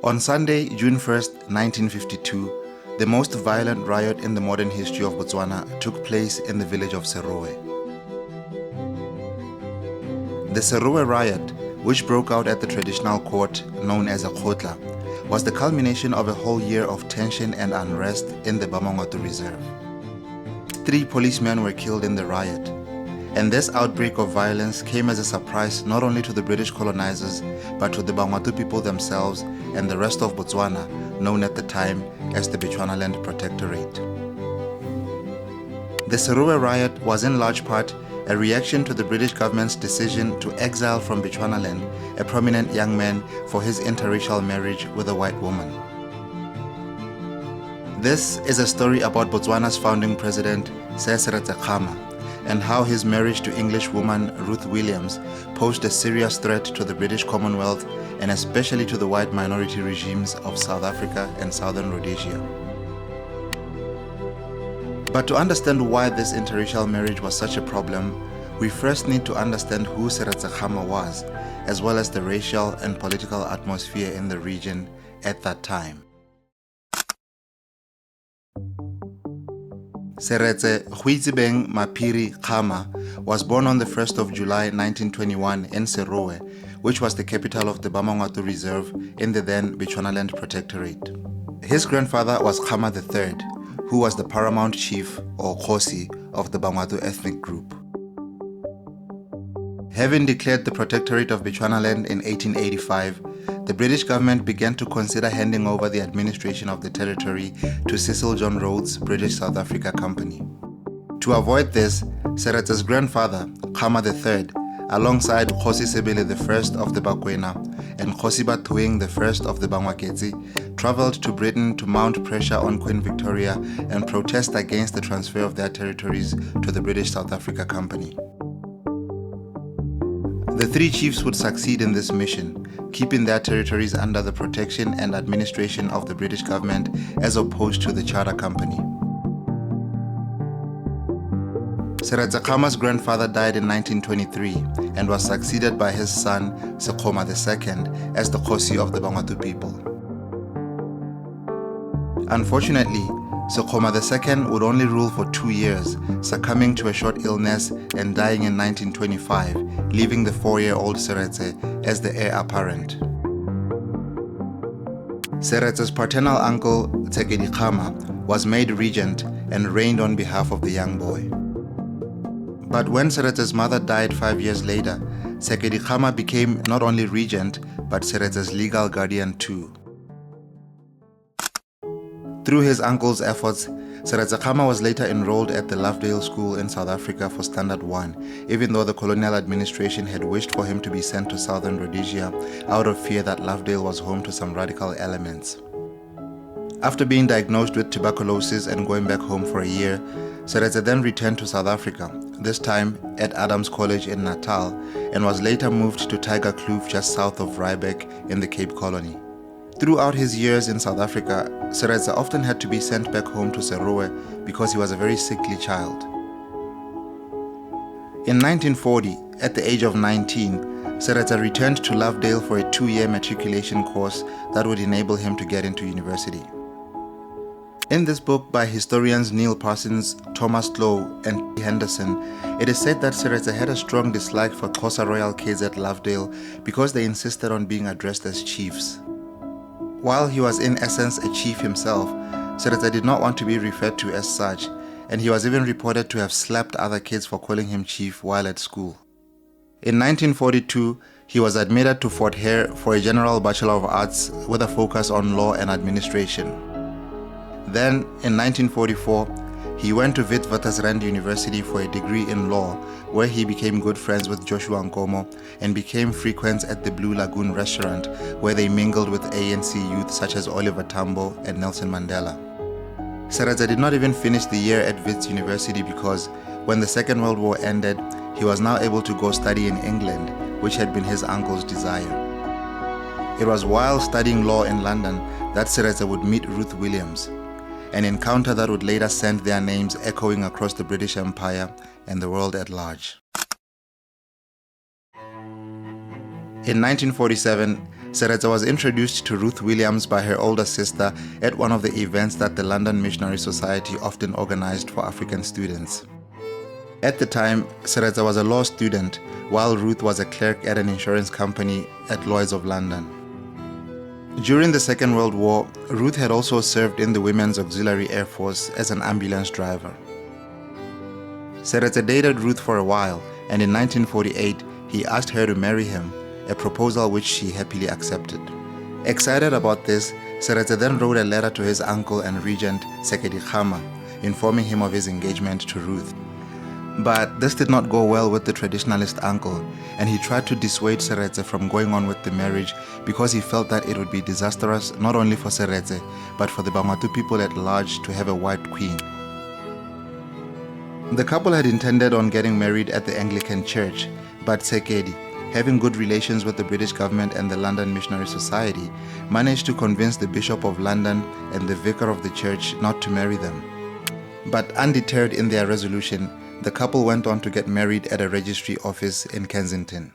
On Sunday, June 1st, 1952, the most violent riot in the modern history of Botswana took place in the village of Serowe. The Serowe riot, which broke out at the traditional court known as a Khotla, was the culmination of a whole year of tension and unrest in the Bamangwato Reserve. 3 policemen were killed in the riot, and this outbreak of violence came as a surprise not only to the British colonizers, but to the Bangwato people themselves and the rest of Botswana, known at the time as the Bechuanaland Protectorate. The Serowe riot was in large part a reaction to the British government's decision to exile from Bechuanaland a prominent young man for his interracial marriage with a white woman. This is a story about Botswana's founding president, Sir Seretse Khama, and how his marriage to English woman Ruth Williams posed a serious threat to the British Commonwealth and especially to the white minority regimes of South Africa and Southern Rhodesia. But to understand why this interracial marriage was such a problem, we first need to understand who Seretse Khama was, as well as the racial and political atmosphere in the region at that time. Seretse Maphiri Khama was born on the 1st of July 1921 in Serowe, which was the capital of the Bamangwato Reserve in the then Bechuanaland Protectorate. His grandfather was Khama III, who was the paramount chief or Khosi of the Bangwato ethnic group. Having declared the Protectorate of Bechuanaland in 1885, the British government began to consider handing over the administration of the territory to Cecil John Rhodes' British South Africa Company. To avoid this, Seretse's grandfather, Khama III, alongside Kgosi Sebele I of the Bakwena and Kgosi Bathoeng I of the Bangwaketsi, traveled to Britain to mount pressure on Queen Victoria and protest against the transfer of their territories to the British South Africa Company. The 3 chiefs would succeed in this mission, keeping their territories under the protection and administration of the British government as opposed to the Charter Company. Seretse Khama's grandfather died in 1923 and was succeeded by his son, Sekgoma II, as the Kgosi of the Bangwato people. Unfortunately, Sekgoma II would only rule for 2 years, succumbing to a short illness and dying in 1925, leaving the 4-year-old Seretse as the heir apparent. Seretse's paternal uncle, Tsekedi Khama, was made regent and reigned on behalf of the young boy. But when Seretse's mother died 5 years later, Tsekedi Khama became not only regent, but Seretse's legal guardian too. Through his uncle's efforts, Seretse Khama was later enrolled at the Lovedale School in South Africa for Standard 1, even though the colonial administration had wished for him to be sent to Southern Rhodesia out of fear that Lovedale was home to some radical elements. After being diagnosed with tuberculosis and going back home for a year, Seretse then returned to South Africa, this time at Adams College in Natal, and was later moved to Tiger Kloof just south of Riebeek in the Cape Colony. Throughout his years in South Africa, Seretse often had to be sent back home to Serowe because he was a very sickly child. In 1940, at the age of 19, Seretse returned to Lovedale for a 2-year matriculation course that would enable him to get into university. In this book by historians Neil Parsons, Thomas Lowe, and T. Henderson, it is said that Seretse had a strong dislike for Xhosa royal kids at Lovedale because they insisted on being addressed as chiefs. While he was in essence a chief himself, Seretse did not want to be referred to as such, and he was even reported to have slapped other kids for calling him chief while at school. In 1942, he was admitted to Fort Hare for a General Bachelor of Arts with a focus on law and administration. Then, in 1944, he went to Witwatersrand University for a degree in law, where he became good friends with Joshua Nkomo and became frequents at the Blue Lagoon restaurant, where they mingled with ANC youth such as Oliver Tambo and Nelson Mandela. Seretse did not even finish the year at Wits University because, when the Second World War ended, he was now able to go study in England, which had been his uncle's desire. It was while studying law in London that Seretse would meet Ruth Williams, an encounter that would later send their names echoing across the British Empire and the world at large. In 1947, Seretse was introduced to Ruth Williams by her older sister at one of the events that the London Missionary Society often organized for African students. At the time, Seretse was a law student, while Ruth was a clerk at an insurance company at Lloyd's of London. During the Second World War, Ruth had also served in the Women's Auxiliary Air Force as an ambulance driver. Seretse dated Ruth for a while, and in 1948, he asked her to marry him, a proposal which she happily accepted. Excited about this, Seretse then wrote a letter to his uncle and regent, Seretse Khama, informing him of his engagement to Ruth. But this did not go well with the traditionalist uncle, and he tried to dissuade Seretse from going on with the marriage because he felt that it would be disastrous not only for Seretse, but for the Bangwatu people at large to have a white queen. The couple had intended on getting married at the Anglican Church, but Tsekedi, having good relations with the British government and the London Missionary Society, managed to convince the Bishop of London and the Vicar of the church not to marry them. But undeterred in their resolution, the couple went on to get married at a registry office in Kensington.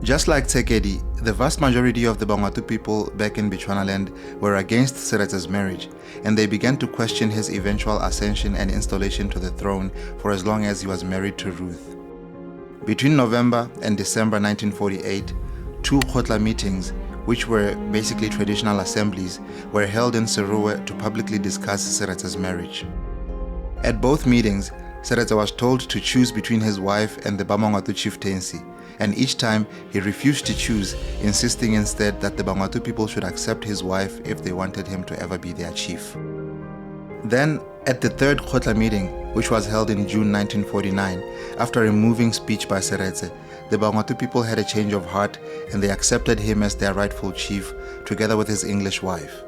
Just like Tsekedi, the vast majority of the Bangwatu people back in Bechuanaland were against Seretse's marriage, and they began to question his eventual ascension and installation to the throne for as long as he was married to Ruth. Between November and December 1948, two Khotla meetings, which were basically traditional assemblies, were held in Serowe to publicly discuss Seretse's marriage. At both meetings, Seretse was told to choose between his wife and the Bamangwatu chieftaincy, and each time he refused to choose, insisting instead that the Bangwatu people should accept his wife if they wanted him to ever be their chief. Then, at the third Khotla meeting, which was held in June 1949, after a moving speech by Seretse, the Bangwatu people had a change of heart and they accepted him as their rightful chief, together with his English wife.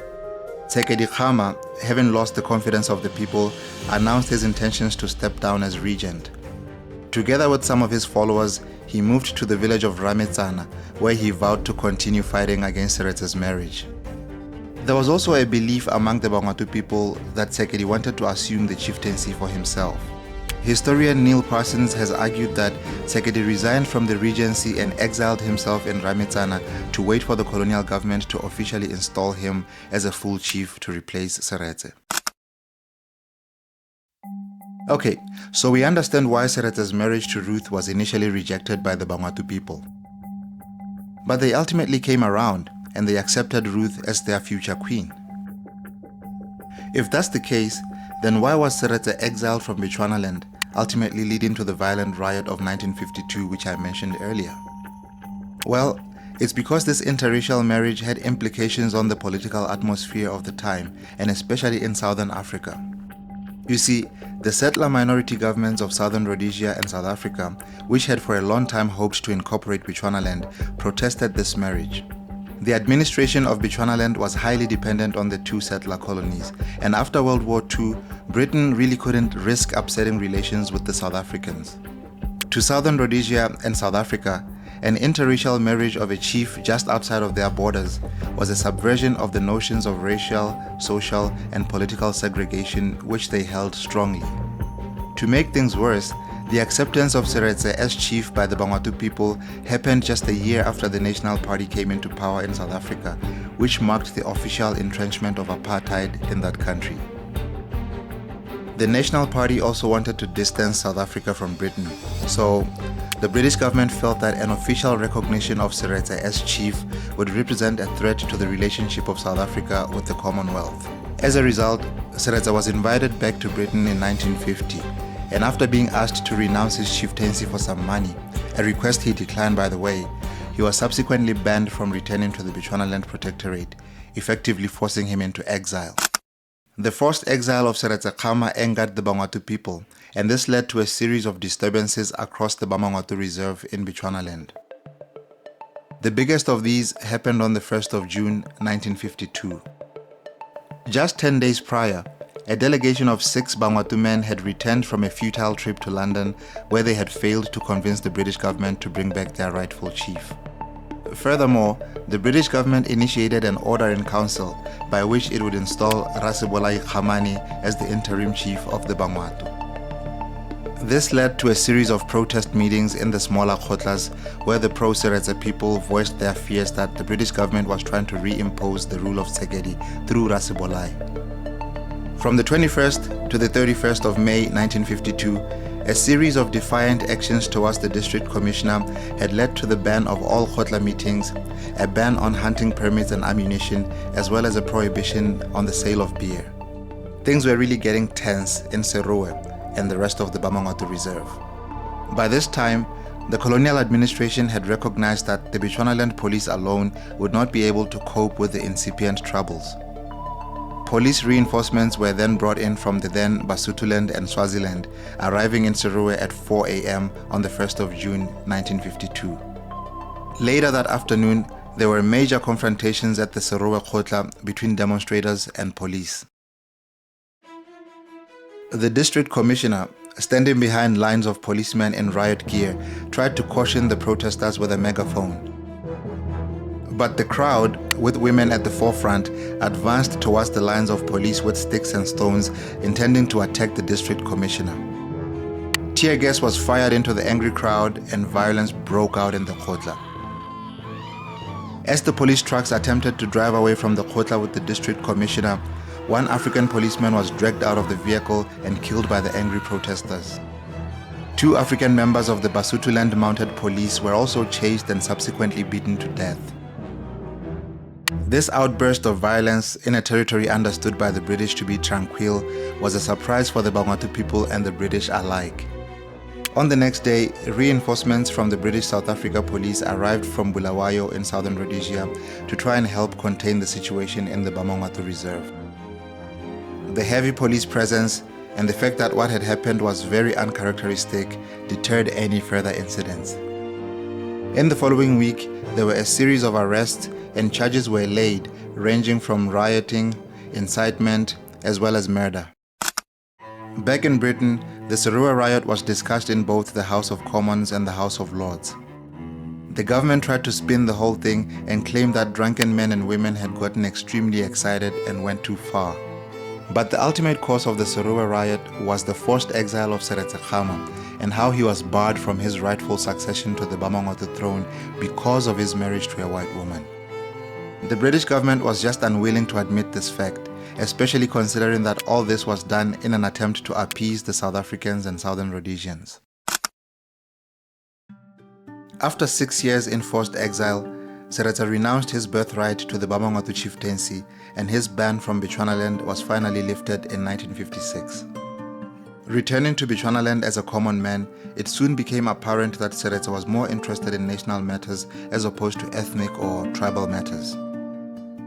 Seretse Khama, having lost the confidence of the people, announced his intentions to step down as regent. Together with some of his followers, he moved to the village of Rametsana, where he vowed to continue fighting against Seretse's marriage. There was also a belief among the Bangwatu people that Tsekedi wanted to assume the chieftaincy for himself. Historian Neil Parsons has argued that Tsekedi resigned from the regency and exiled himself in Rametsana to wait for the colonial government to officially install him as a full chief to replace Seretse. Okay, so we understand why Seretse's marriage to Ruth was initially rejected by the Bangwatu people. But they ultimately came around and they accepted Ruth as their future queen. If that's the case, then why was Seretse exiled from Bechuanaland, ultimately leading to the violent riot of 1952 which I mentioned earlier? Well, it's because this interracial marriage had implications on the political atmosphere of the time, and especially in Southern Africa. You see, the settler minority governments of Southern Rhodesia and South Africa, which had for a long time hoped to incorporate Bechuanaland, protested this marriage. The administration of Bechuanaland was highly dependent on the two settler colonies, and after World War II, Britain really couldn't risk upsetting relations with the South Africans. To Southern Rhodesia and South Africa, an interracial marriage of a chief just outside of their borders was a subversion of the notions of racial, social, and political segregation which they held strongly. To make things worse, the acceptance of Seretse as chief by the Bangwatu people happened just a year after the National Party came into power in South Africa, which marked the official entrenchment of apartheid in that country. The National Party also wanted to distance South Africa from Britain, so the British government felt that an official recognition of Seretse as chief would represent a threat to the relationship of South Africa with the Commonwealth. As a result, Seretse was invited back to Britain in 1950, and after being asked to renounce his chieftaincy for some money, a request he declined by the way, he was subsequently banned from returning to the Bechuanaland Protectorate, effectively forcing him into exile. The forced exile of Seretse Khama angered the Bangwatu people, and this led to a series of disturbances across the Bamangwatu Reserve in Bechuanaland. The biggest of these happened on the 1st of June 1952. Just 10 days prior, a delegation of 6 Bangwatu men had returned from a futile trip to London where they had failed to convince the British government to bring back their rightful chief. Furthermore, the British government initiated an order in council by which it would install Rasibolai Khamani as the interim chief of the Bangwatu. This led to a series of protest meetings in the smaller khotlas where the pro-Seretse people voiced their fears that the British government was trying to reimpose the rule of Tsekedi through Rasibolai. From the 21st to the 31st of May 1952, a series of defiant actions towards the district commissioner had led to the ban of all khotla meetings, a ban on hunting permits and ammunition, as well as a prohibition on the sale of beer. Things were really getting tense in Seretse and the rest of the Bamangwato Reserve. By this time, the colonial administration had recognized that the Bechuanaland Police alone would not be able to cope with the incipient troubles. Police reinforcements were then brought in from the then Basutoland and Swaziland, arriving in Seretse at 4 a.m. on the 1st of June 1952. Later that afternoon, there were major confrontations at the Seretse khotla between demonstrators and police. The district commissioner, standing behind lines of policemen in riot gear, tried to caution the protesters with a megaphone. But the crowd, with women at the forefront, advanced towards the lines of police with sticks and stones, intending to attack the district commissioner. Tear gas was fired into the angry crowd and violence broke out in the khotla. As the police trucks attempted to drive away from the khotla with the district commissioner, one African policeman was dragged out of the vehicle and killed by the angry protesters. 2 African members of the Basutoland Mounted Police were also chased and subsequently beaten to death. This outburst of violence in a territory understood by the British to be tranquil was a surprise for the Bamangwato people and the British alike. On the next day, reinforcements from the British South Africa Police arrived from Bulawayo in southern Rhodesia to try and help contain the situation in the Bamangwato Reserve. The heavy police presence and the fact that what had happened was very uncharacteristic deterred any further incidents. In the following week, there were a series of arrests and charges were laid, ranging from rioting, incitement, as well as murder. Back in Britain, the Seretse riot was discussed in both the House of Commons and the House of Lords. The government tried to spin the whole thing and claimed that drunken men and women had gotten extremely excited and went too far. But the ultimate cause of the Seretse riot was the forced exile of Seretse Khama and how he was barred from his rightful succession to the Bamangwato throne because of his marriage to a white woman. The British government was just unwilling to admit this fact, especially considering that all this was done in an attempt to appease the South Africans and Southern Rhodesians. After 6 years in forced exile, Seretse renounced his birthright to the Bamangwato chieftaincy and his ban from Bechuanaland was finally lifted in 1956. Returning to Bechuanaland as a common man, it soon became apparent that Seretse was more interested in national matters as opposed to ethnic or tribal matters.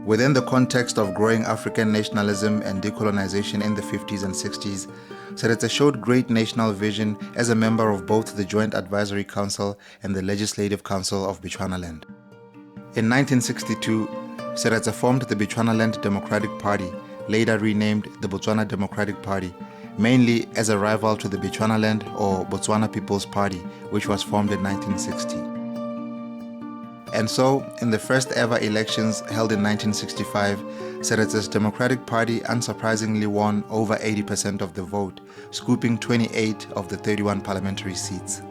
Within the context of growing African nationalism and decolonization in the 50s and 60s, Seretse showed great national vision as a member of both the Joint Advisory Council and the Legislative Council of Bechuanaland. In 1962, Seretse formed the Bechuanaland Democratic Party, later renamed the Botswana Democratic Party, mainly as a rival to the Bechuanaland or Botswana People's Party, which was formed in 1960. And so, in the first ever elections held in 1965, Seretse's Democratic Party unsurprisingly won over 80% of the vote, scooping 28 of the 31 parliamentary seats.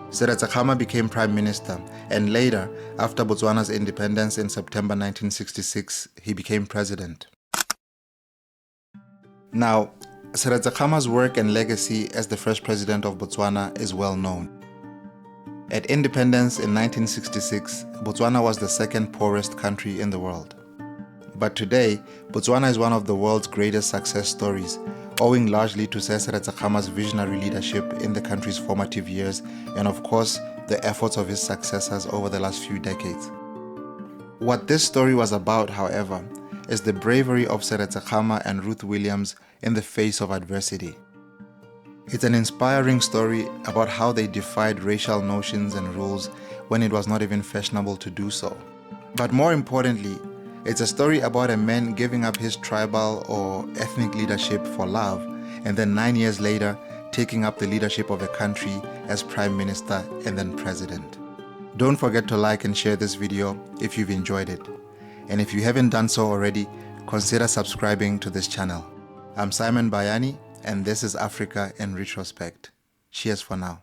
Seretse Khama became Prime Minister, and later, after Botswana's independence in September 1966, he became President. Now, Seretse Khama's work and legacy as the first President of Botswana is well known. At independence in 1966, Botswana was the second poorest country in the world. But today, Botswana is one of the world's greatest success stories, owing largely to Sir Seretse Khama's visionary leadership in the country's formative years and of course, the efforts of his successors over the last few decades. What this story was about, however, is the bravery of Seretse Khama and Ruth Williams in the face of adversity. It's an inspiring story about how they defied racial notions and rules when it was not even fashionable to do so. But more importantly, it's a story about a man giving up his tribal or ethnic leadership for love, and then 9 years later, taking up the leadership of a country as Prime Minister and then President. Don't forget to like and share this video if you've enjoyed it. And if you haven't done so already, consider subscribing to this channel. I'm Simon Bayani, and this is Africa in Retrospect. Cheers for now.